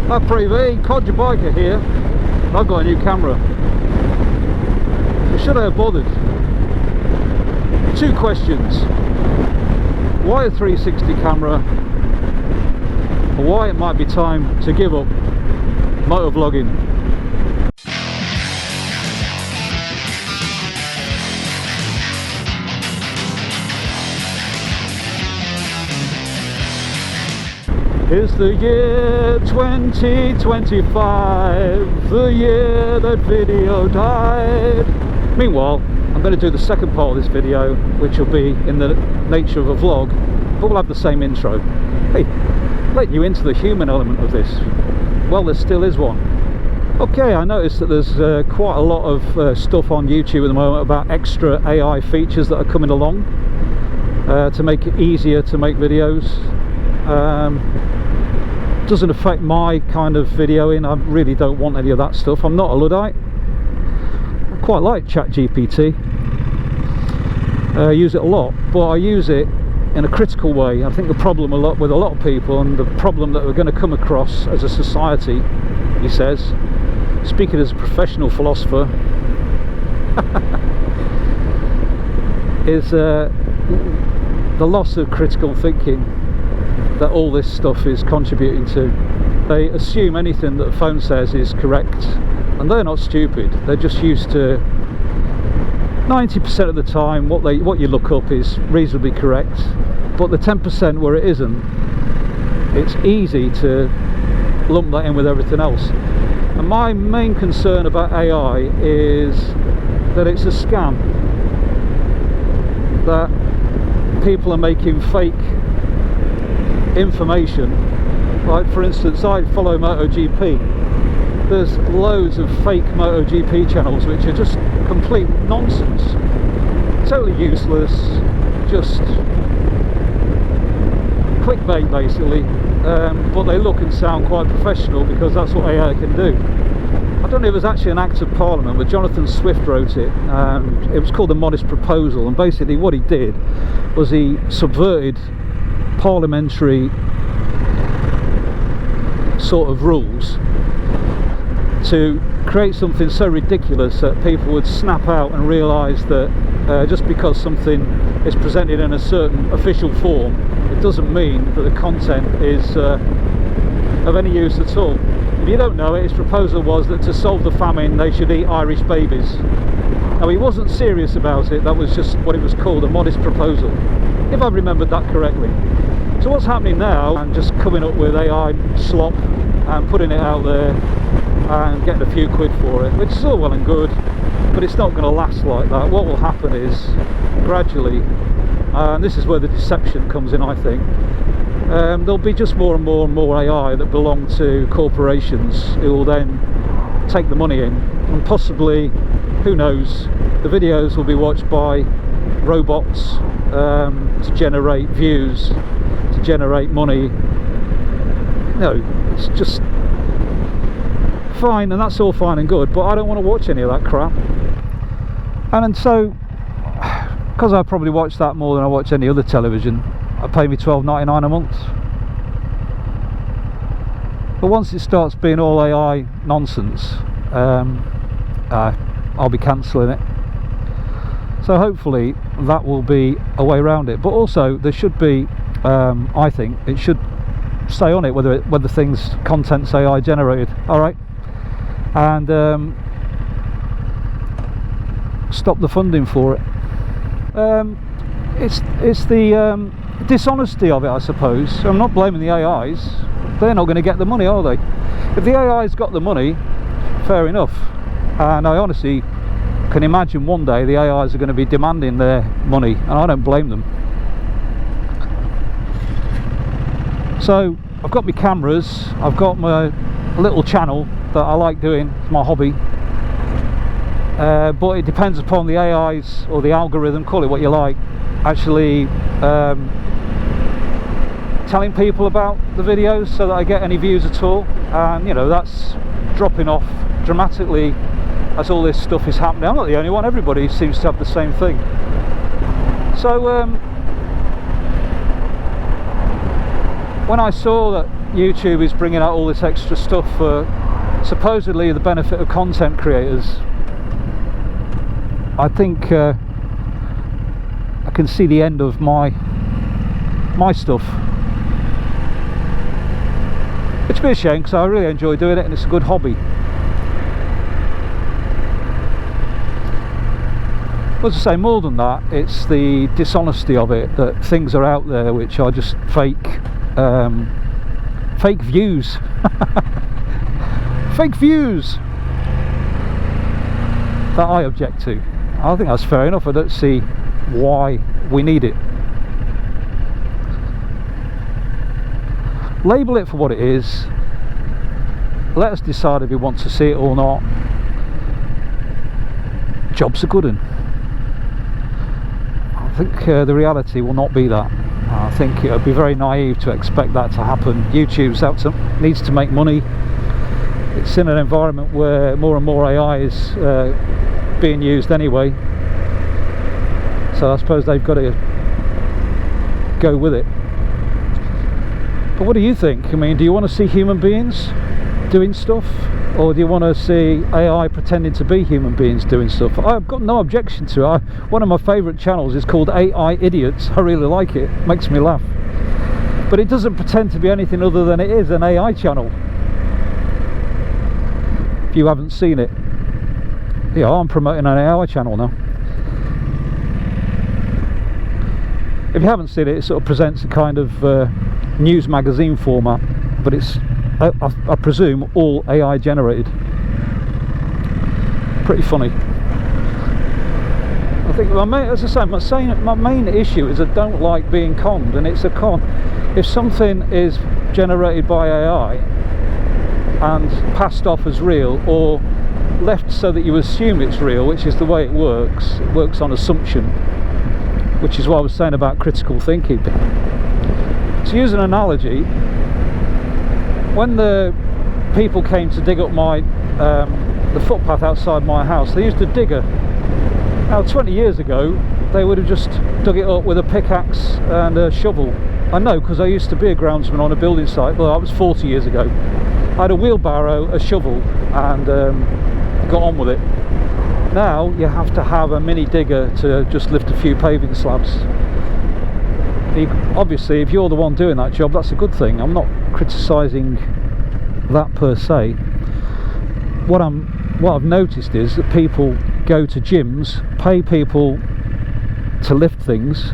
Hi Privy, Cod your biker here. I've got a new camera. Should I have bothered? Two questions. Why a 360 camera? Or why it might be time to give up motovlogging? It's the year 2025, the year that video died. Meanwhile, I'm going to do the second part of this video, which will be in the nature of a vlog, but we'll have the same intro. Hey, let you into the human element of this. Well, there still is one. Okay, I noticed that there's quite a lot of stuff on YouTube at the moment about extra AI features that are coming along to make it easier to make videos. Doesn't affect my kind of videoing. I really don't want any of that stuff. I'm not a Luddite. I quite like ChatGPT. I use it a lot, but I use it in a critical way. I think the problem with a lot of people, and the problem that we're going to come across as a society, he says, speaking as a professional philosopher, is the loss of critical thinking that all this stuff is contributing to. They assume anything that the phone says is correct, and they're not stupid. They're just used to 90% of the time what you look up is reasonably correct, but the 10% where it isn't, it's easy to lump that in with everything else. And my main concern about AI is that it's a scam, that people are making fake information. Like, for instance, I follow MotoGP. There's loads of fake MotoGP channels which are just complete nonsense, totally useless, just clickbait basically, but they look and sound quite professional because that's what AI can do. I don't know if it was actually an act of parliament, but Jonathan Swift wrote it, and it was called The Modest Proposal, and basically what he did was he subverted parliamentary sort of rules to create something so ridiculous that people would snap out and realise that just because something is presented in a certain official form, it doesn't mean that the content is of any use at all. If you don't know it, his proposal was that to solve the famine they should eat Irish babies. Now, he wasn't serious about it, that was just what it was called, a modest proposal, if I've remembered that correctly. So what's happening now, I'm just coming up with AI slop and putting it out there and getting a few quid for it, which is all well and good, but it's not going to last like that. What will happen is, gradually, and this is where the deception comes in, I think, there'll be just more and more AI that belong to corporations who will then take the money in, and possibly, who knows, the videos will be watched by robots to generate views, to generate money. No, it's just fine, and that's all fine and good, but I don't want to watch any of that crap. And so, because I probably watch that more than I watch any other television, I pay me $12.99 a month. But once it starts being all AI nonsense, I'll be cancelling it. So hopefully that will be a way around it. But also there should be, I think it should stay on it whether things content's AI generated. All right, and stop the funding for it. It's the dishonesty of it, I suppose. I'm not blaming the AIs. They're not going to get the money, are they? If the AI's got the money, fair enough. And I honestly can imagine one day the AIs are going to be demanding their money, and I don't blame them. So I've got my cameras, I've got my little channel that I like doing, it's my hobby, but it depends upon the AIs or the algorithm, call it what you like, actually telling people about the videos so that I get any views at all. And you know, that's dropping off dramatically as all this stuff is happening. I'm not the only one, everybody seems to have the same thing. So when I saw that YouTube is bringing out all this extra stuff for supposedly the benefit of content creators, I think I can see the end of my stuff, which is a shame because I really enjoy doing it and it's a good hobby. As I say, more than that, it's the dishonesty of it, that things are out there which are just fake views. Fake views that I object to. I think that's fair enough. I don't see why we need it. Label it for what it is. Let us decide if we want to see it or not. Job's a good one. I think the reality will not be that. I think it would be very naive to expect that to happen. YouTube's out to, needs to make money. It's in an environment where more and more AI is being used anyway, so I suppose they've got to go with it. But what do you think? I mean, do you want to see human beings doing stuff, or do you want to see AI pretending to be human beings doing stuff? I've got no objection to it. One of my favourite channels is called AI Idiots. I really like it. It makes me laugh. But it doesn't pretend to be anything other than it is an AI channel. If you haven't seen it, yeah, I'm promoting an AI channel now. If you haven't seen it, it sort of presents a kind of news magazine format, but it's I presume all AI generated. Pretty funny. I think as I say, my main issue is I don't like being conned, and it's a con. If something is generated by AI and passed off as real, or left so that you assume it's real, which is the way it works on assumption, which is what I was saying about critical thinking. To use an analogy, when the people came to dig up my the footpath outside my house, they used a digger. Now 20 years ago they would have just dug it up with a pickaxe and a shovel. I know, because I used to be a groundsman on a building site. Well, that was 40 years ago. I had a wheelbarrow, a shovel, and got on with it. Now you have to have a mini digger to just lift a few paving slabs. Obviously, if you're the one doing that job, that's a good thing. I'm not criticising that per se. What I've noticed is that people go to gyms, pay people to lift things,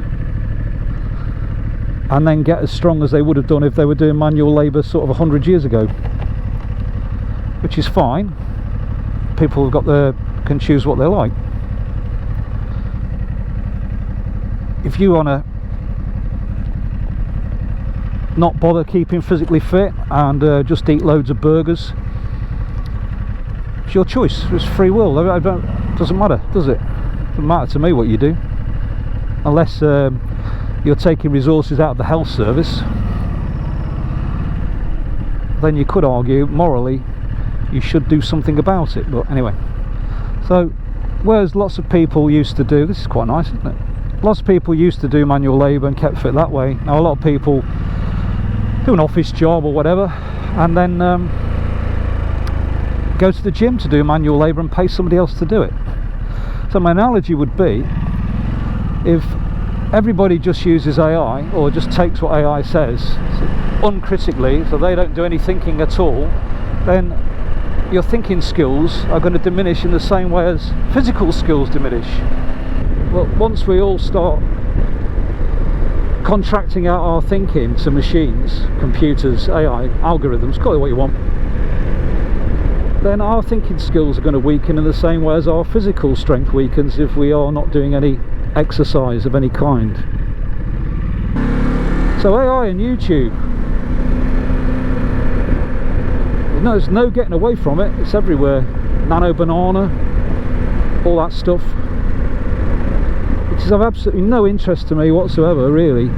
and then get as strong as they would have done if they were doing manual labour sort of 100 years ago, which is fine. People have got can choose what they like. If you want to not bother keeping physically fit and just eat loads of burgers, it's your choice. It's free will. Doesn't matter, does it? Doesn't matter to me what you do, unless you're taking resources out of the health service. Then you could argue morally you should do something about it. But anyway, so whereas lots of people used to do, this is quite nice, isn't it? Lots of people used to do manual labour and kept fit that way. Now a lot of people do an office job or whatever, and then go to the gym to do manual labour and pay somebody else to do it. So my analogy would be, if everybody just uses AI, or just takes what AI says uncritically, so they don't do any thinking at all, then your thinking skills are going to diminish in the same way as physical skills diminish. Well, once we all start contracting out our thinking to machines, computers, AI, algorithms, call it what you want, then our thinking skills are going to weaken in the same way as our physical strength weakens if we are not doing any exercise of any kind. So AI and YouTube, there's no getting away from it. It's everywhere. Nano banana, all that stuff, which is of absolutely no interest to me whatsoever, really.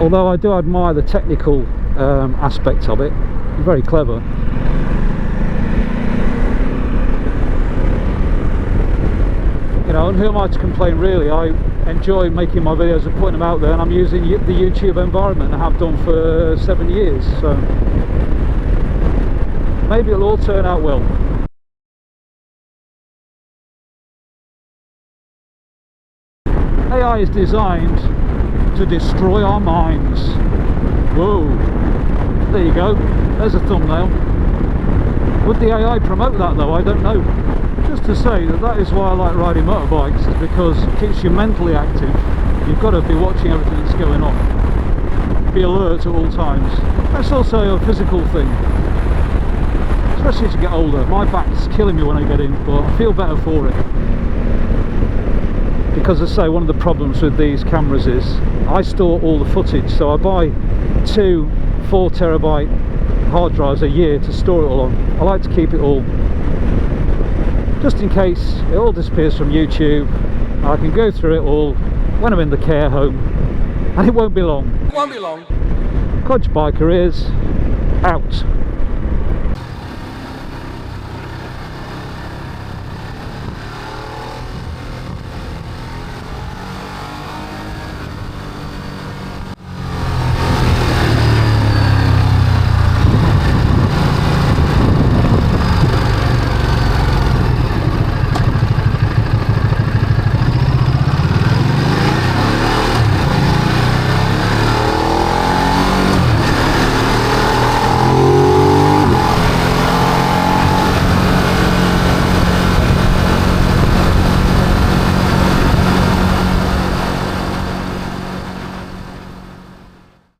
Although I do admire the technical aspect of it. Very clever. You know, and who am I to complain, really? I enjoy making my videos and putting them out there, and I'm using the YouTube environment and have done for 7 years. So maybe it'll all turn out well. AI is designed to destroy our minds. Whoa, there you go, there's a thumbnail. Would the AI promote that though? I don't know. Just to say that is why I like riding motorbikes, is because it keeps you mentally active. You've got to be watching everything that's going on, be alert at all times. That's also a physical thing, especially as you get older. My back's killing me when I get in, but I feel better for it. Because as I say, one of the problems with these cameras is I store all the footage, so I buy 2 4TB hard drives a year to store it all on. I like to keep it all, just in case it all disappears from YouTube. I can go through it all when I'm in the care home, and it won't be long. Won't be long. Codge Biker is out.